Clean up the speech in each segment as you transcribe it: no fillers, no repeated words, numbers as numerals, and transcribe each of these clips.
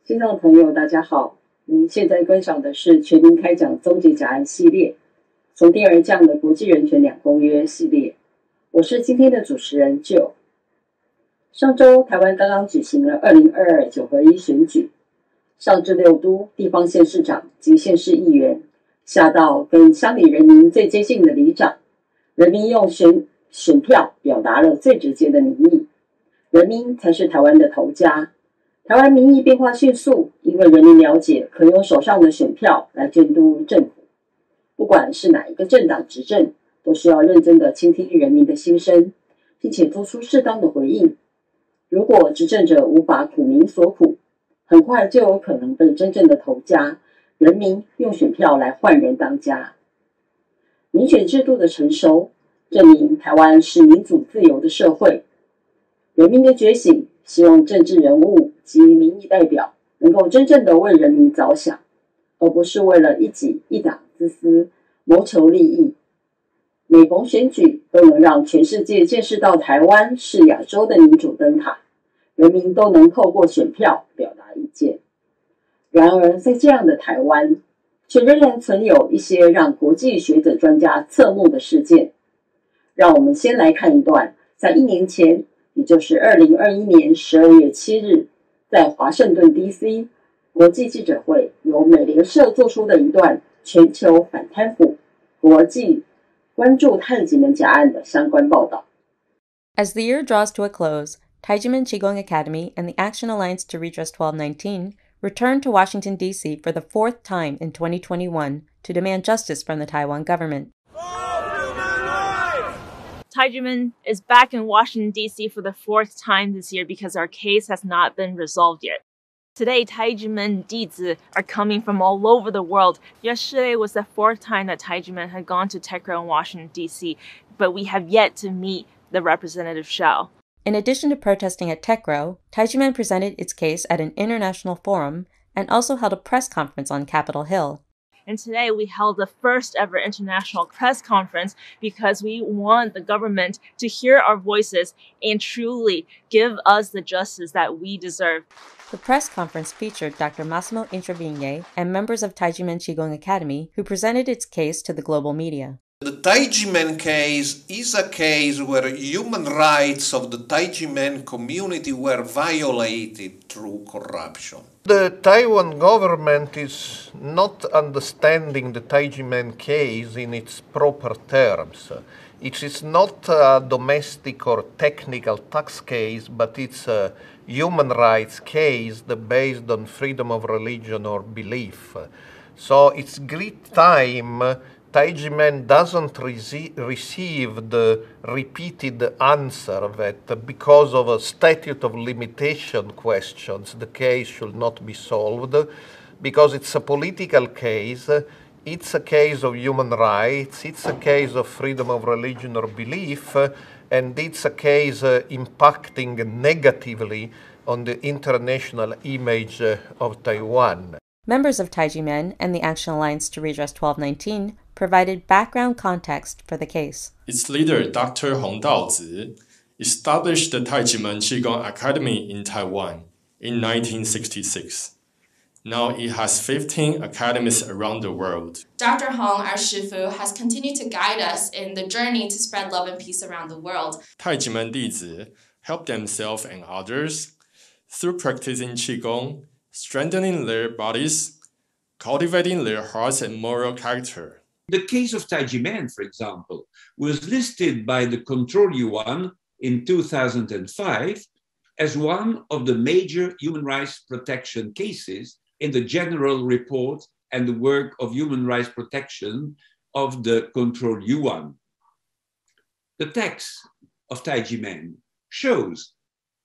听众朋友大家好，您现在观赏的是全民开讲终结假案系列，从天而降的国际人权两公约系列。我是今天的主持人 Joe。 上周台湾刚刚举行了20229合1选举，上至6都地方县市长及县市议员，下到跟乡里人民最接近的里长，人民用选票表达了最直接的民意，人民才是台湾的头家。台湾民意变化迅速，因为人民了解可用手上的选票来监督政府，不管是哪一个政党执政，都需要认真的倾听人民的心声，并且做出适当的回应。如果执政者无法苦民所苦，很快就有可能被真正的头家人民用选票来换人当家。民选制度的成熟，证明台湾是民主自由的社会。人民的觉醒，希望政治人物及民意代表能够真正的为人民着想，而不是为了一己一党之私谋求利益。每逢选举，都能让全世界见识到台湾是亚洲的民主灯塔，人民都能透过选票表达意见。然而在这样的台湾，却仍然存有一些让国际学者专家侧目的事件。让我们先来看一段在1年前，也就是2021年12月7日，在华盛顿 DC 国际记者会由美联社做出的一段全球反贪腐国际关注太极门假案的相关报道。 As the year draws to a close, Taijimen Qigong Academy and the Action Alliance to Redress 1219 returned to Washington, D.C. for the 4th time in 2021 to demand justice from the Taiwan government. Taijimen is back in Washington, D.C. for the 4th time this year because our case has not been resolved yet. Today, Taijimen Dizi are coming from all over the world. Yesterday was the 4th time that Taijimen had gone to TECRA in Washington, D.C., but we have yet to meet the Representative Shao. In addition to protesting at TECRA, Taijimen presented its case at an international forum and also held a press conference on Capitol Hill. And today we held the first ever international press conference because we want the government to hear our voices and truly give us the justice that we deserve. The press conference featured Dr. Massimo Intravigne and members of Taijimen Qigong Academy who presented its case to the global media. The Taijimen case is a case where human rights of the Taijimen community were violated through corruption. The Taiwan government is not understanding the Taijimen case in its proper terms. It is not a domestic or technical tax case, but it's a human rights case based on freedom of religion or belief. So it's great time Taijimen doesn't receive the repeated answer that because of a statute of limitation questions, the case should not be solved, because it's a political case, it's a case of human rights, it's a case of freedom of religion or belief, and it's a case impacting negatively on the international image of Taiwan. Members of Taijimen and the Action Alliance to Redress 1219 provided background context for the case. Its leader, Dr. Hong Daozi, established the Taijimen Qigong Academy in Taiwan in 1966. Now it has 15 academies around the world. Dr. Hong, our Shifu, has continued to guide us in the journey to spread love and peace around the world. Taijimen Dizi help themselves and others through practicing Qigong, strengthening their bodies, cultivating their hearts and moral character. The case of Taijimen, for example, was listed by the Control Yuan in 2005 as one of the major human rights protection cases in the general report and the work of human rights protection of the Control Yuan. The text of Taijimen shows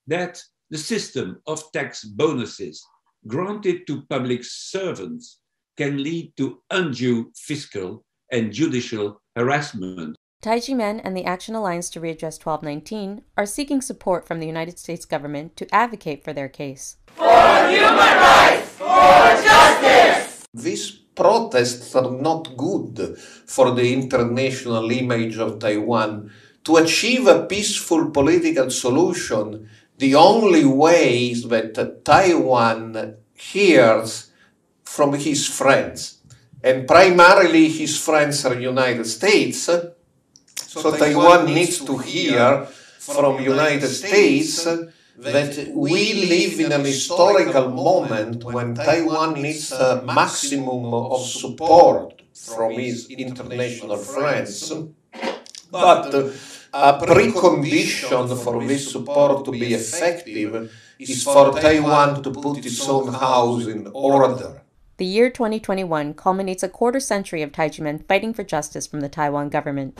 that the system of tax bonuses granted to public servants can lead to undue fiscal and judicial harassment. Taijimen and the Action Alliance to Redress 1219 are seeking support from the United States government to advocate for their case. For human rights! For justice! These protests are not good for the international image of Taiwan. To achieve a peaceful political solution, the only way is that Taiwan hears from his friends. And primarily his friends are United States. So Taiwan needs to hear from United States that we live in an historical moment when Taiwan needs a maximum of support from its international friends. But a precondition for this support to be effective is for Taiwan to put its own house in order. The year 2021 culminates a quarter century of Taiji men fighting for justice from the Taiwan government.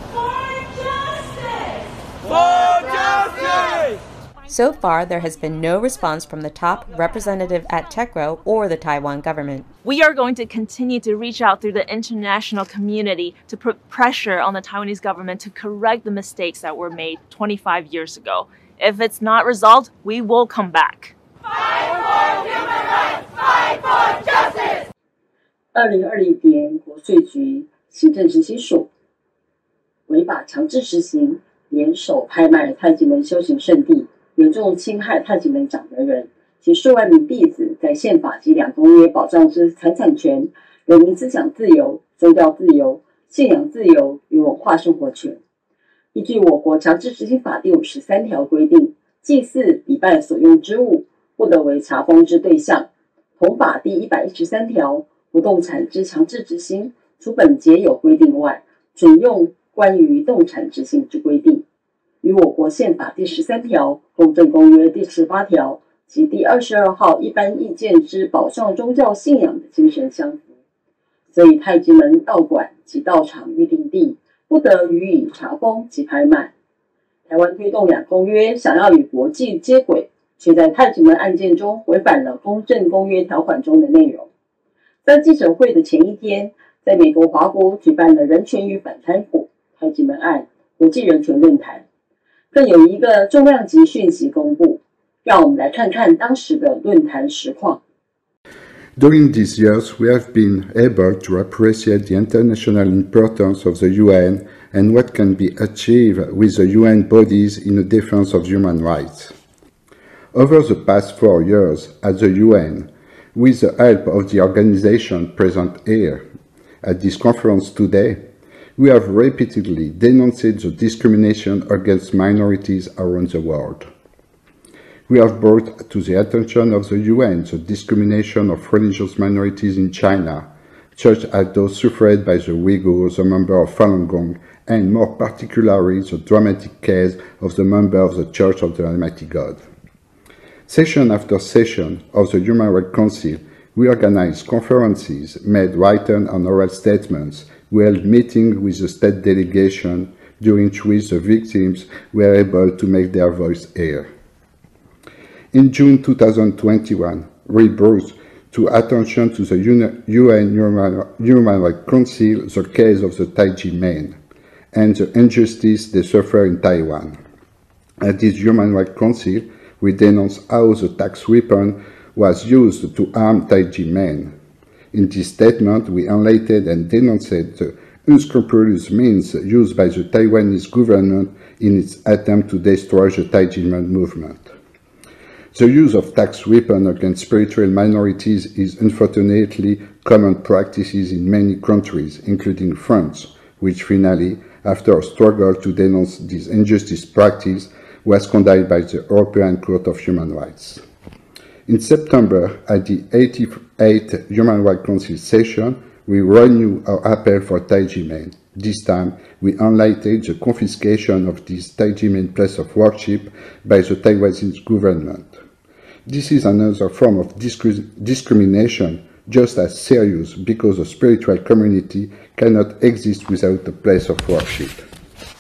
So far, there has been no response from the top representative at TECRO or the Taiwan government. We are going to continue to reach out through the international community to put pressure on the Taiwanese government to correct the mistakes that were made 25 years ago. If it's not resolved, we will come back. Fight for human rights! Fight for justice! 2020年，国税局行政执行署违法强制执行，联手拍卖太极门修行圣地，严重侵害太极门掌门人及数万名弟子在宪法及两公约保障之财产权、人民思想自由、宗教自由、信仰自由与文化生活权。依据我国强制执行法第53条规定，祭祀、礼拜所用之物，不得为查封之对象。同法第113条，不动产之强制执行，除本节有规定外，准用关于动产执行之规定，与我国宪法第13条、公政公约第18条及第22号一般意见之保障宗教信仰的精神相符。所以太极门道馆及道场预定地不得予以查封及拍卖。台湾推动两公约，想要与国际接轨，却在太极门案件中违反了公政公约条款中的内容。在记者会的前一天，在美国华国举办了人权与反贪腐太极门案国际人权论坛，更有一个重量级讯息公布。让我们来看看当时的论坛实况。During these years, we have been able to appreciate the international importance of the UN and what can be achieved with the UN bodies in the defense of human rights. Over the past 4 years at the UN, with the help of the organization present here at this conference today, we have repeatedly denounced the discrimination against minorities around the world. We have brought to the attention of the UN the discrimination of religious minorities in China, such as those suffered by the Uyghurs, a member of Falun Gong, and more particularly the dramatic case of the member of the Church of the Almighty God. Session after session of the Human Rights Council, we organized conferences, made written and oral statements, we held meetings with the state delegation, during which the victims were able to make their voice heard. In June 2021, we brought to attention to the UN Human Rights Council the case of the Taiji men and the injustice they suffer in Taiwan. At this Human Rights Council, we denounced how the tax weapon was used to arm Taiji men. In this statement, we enlightened and denounced the unscrupulous means used by the Taiwanese government in its attempt to destroy the Taiji men movement. The use of tax weapons against spiritual minorities is unfortunately common practices in many countries, including France, which finally, after a struggle to denounce this injustice practice, was condemned by the European Court of Human Rights. In September, at the 88th Human Rights Council session, we renewed our appeal for Taiji men. This time, we enlightened the confiscation of this Taiji men place of worship by the Taiwanese government. This is another form of discrimination, just as serious, because the spiritual community cannot exist without a place of worship.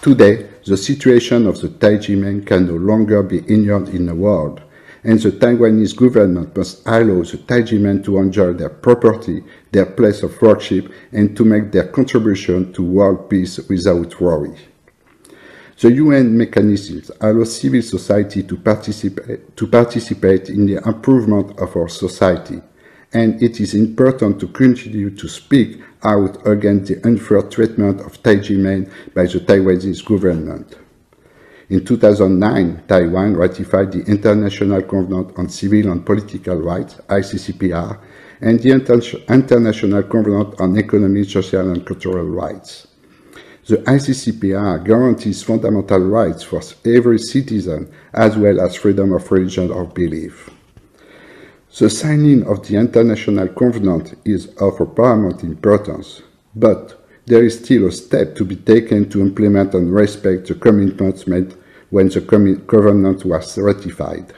Today, the situation of the Taiji men can no longer be ignored in the world, and the Taiwanese government must allow the Taiji men to enjoy their property, their place of worship, and to make their contribution to world peace without worry. The UN mechanisms allow civil society to participate in the improvement of our society, and it is important to continue to speak out against the unfair treatment of Taiji men by the Taiwanese government. In 2009, Taiwan ratified the International Covenant on Civil and Political Rights, ICCPR, and the International Covenant on Economic, Social and Cultural Rights. The ICCPR guarantees fundamental rights for every citizen, as well as freedom of religion or belief. The signing of the International Covenant is of paramount importance, but there is still a step to be taken to implement and respect the commitments made when the Covenant was ratified.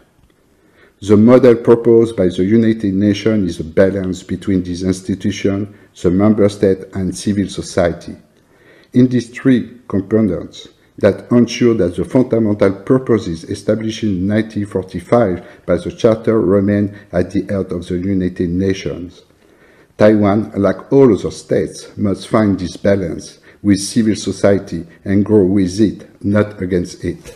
The model proposed by the United Nations is a balance between these institutions, the member state, and civil society. In these three components that ensure that the fundamental purposes established in 1945 by the Charter remain at the heart of the United Nations. Taiwan, like all other states, must find this balance with civil society and grow with it, not against it.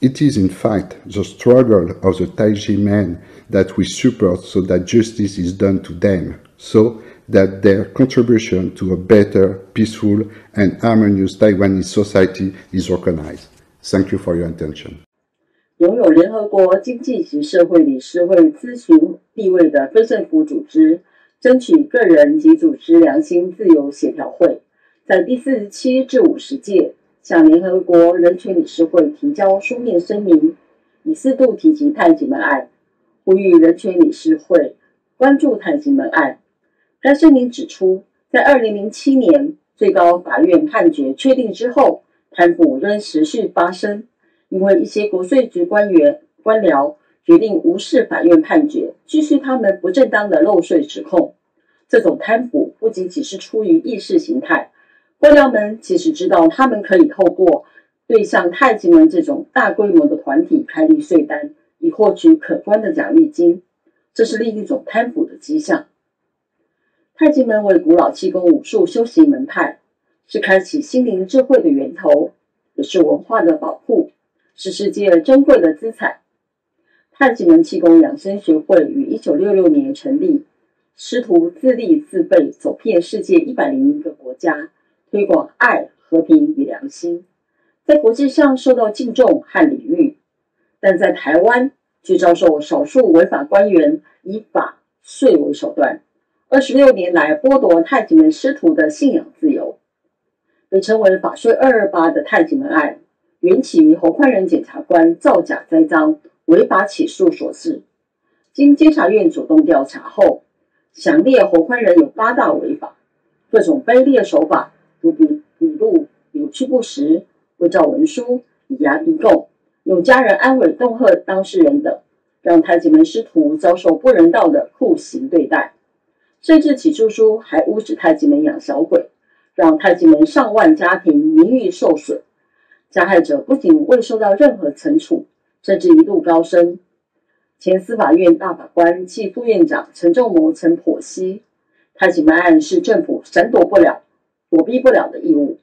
It is in fact the struggle of the Taiji men that we support so that justice is done to them, so that their contribution to a better, peaceful, and harmonious Taiwanese society is recognized. Thank you for your attention. 拥有联合国经济及社会理事会咨询地位的非政府组织争取个人及组织良心自由协调会，在第47至50届向联合国人权理事会提交书面声明，以4度提及太极门案，呼吁人权理事会关注太极门案。该声明指出，在2007年最高法院判决确定之后，贪腐仍持续发生，因为一些国税局官僚决定无视法院判决，继续他们不正当的漏税指控。这种贪腐不仅仅是出于意识形态，官僚们其实知道他们可以透过对像太极门这种大规模的团体开立税单，以获取可观的奖励金，这是另一种贪腐的迹象。太极门为古老气功武术修习门派，是开启心灵智慧的源头，也是文化的宝库，是世界珍贵的资产。太极门气功养生学会于1966年成立，师徒自立自备，走遍世界101个国家，推广爱、和平与良心，在国际上受到敬重和礼遇。但在台湾，却遭受少数违法官员以法税为手段，26年来剥夺太极门师徒的信仰自由。被称为法税228的太极门案，缘起于侯宽仁检察官造假栽赃、违法起诉所致。经监察院主动调查后，详列侯宽仁有8大违法，各种卑劣手法，如笔录扭曲不实、伪造文书、以牙逼供、用家人安慰恫吓当事人等，让太极门师徒遭受不人道的酷刑对待。甚至起诉书还污指太极门养小鬼，让太极门上万家庭名誉受损。加害者不仅未受到任何惩处，甚至一度高升。前司法院大法官暨副院长陈仲谋曾剖析，太极门案是政府闪躲不了、躲避不了的义务。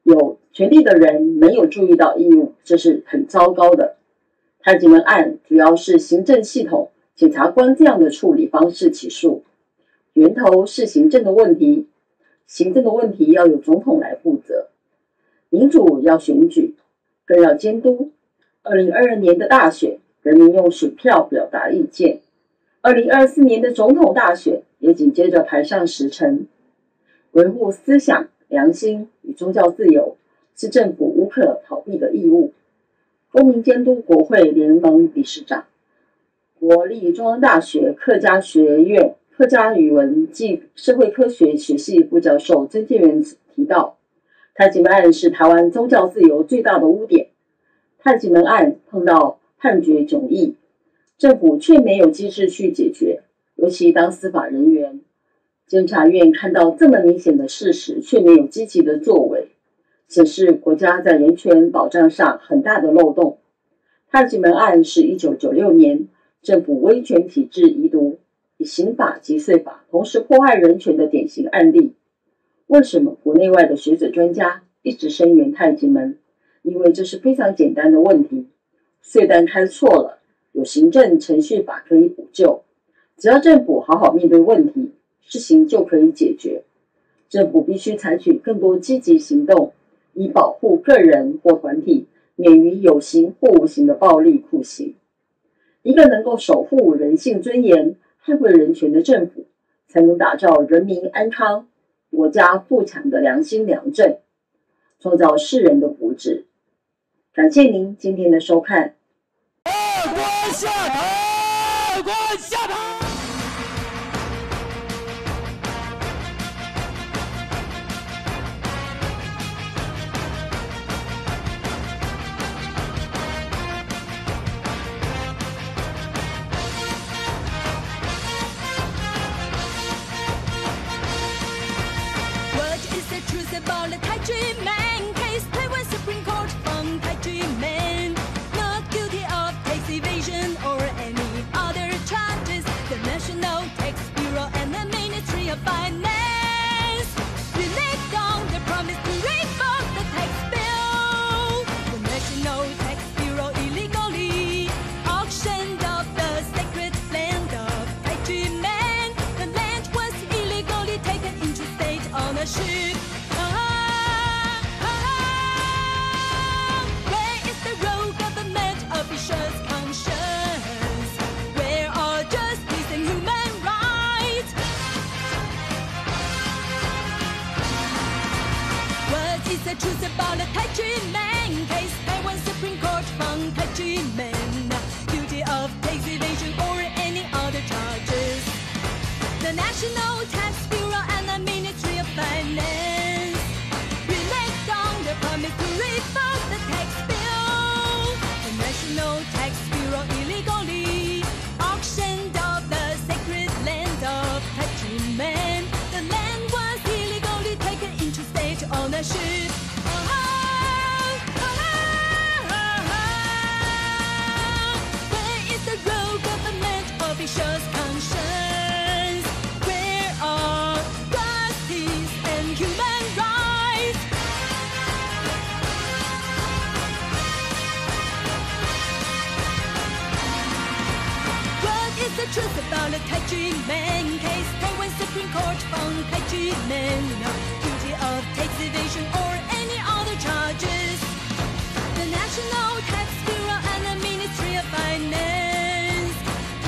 有权利的人没有注意到义务，这是很糟糕的。太极门案主要是行政系统、检察官这样的处理方式起诉，源头是行政的问题，行政的问题要由总统来负责。民主要选举，更要监督。2022年的大选，人民用选票表达意见；2024年的总统大选也紧接着排上时程。维护思想、良心与宗教自由是政府无可逃避的义务。公民监督国会联盟理事长、国立中央大学客家学院客家语文暨社会科学学系副教授曾建元提到，太极门案是台湾宗教自由最大的污点。太极门案碰到判决迥异，政府却没有机制去解决，尤其当司法人员，监察院看到这么明显的事实，却没有积极的作为，显示国家在人权保障上很大的漏洞。太极门案是1996年政府威权体制遗毒，以刑法及税法同时迫害人权的典型案例。为什么国内外的学者专家一直声援太极门？因为这是非常简单的问题，税单开错了，有行政程序法可以补救，只要政府好好面对问题，事情就可以解决。政府必须采取更多积极行动，以保护个人或团体免于有形或无形的暴力酷刑。一个能够守护人性尊严、捍卫人权的政府，才能打造人民安康、国家富强的良心良政，创造世人的福祉。感谢您今天的收看。二官下台！二官下台！about the 太极门 case, Taiwan Supreme Court found 太极门 not guilty of tax evasion or any other charges. The National Tax Bureau and the Ministry of Finance reneged on the promise to reform the tax bill. The National Tax Bureau illegally auctioned off the sacred land of 太极门. The land was illegally taken into state ownership. Officials' conscience, where are justice and human rights? What is the truth about the 太极门 case? Taiwan Supreme Court found 太极门guilty of tax evasion or any other charges. The National Tax Bureau and the Ministry of Finance reneged on the promise to reform the tax bill. National Tax Bureau illegally auctioned off the sacred land of 太极门. The land was illegally taken into state ownership. Where is the royal government officials' conscience? Where are justice and human rights? The truth about the 太极门 case, Taiwan Supreme Court found 太极门guilty of tax evasion or any other charges. The National Tax Bureau and the Ministry of Finance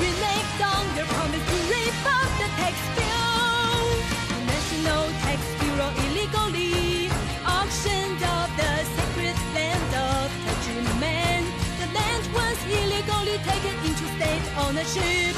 reneged on their promise to reform the tax bill. The National Tax Bureau illegally auctioned off the sacred land of 太极门. The land was illegally taken into state ownership.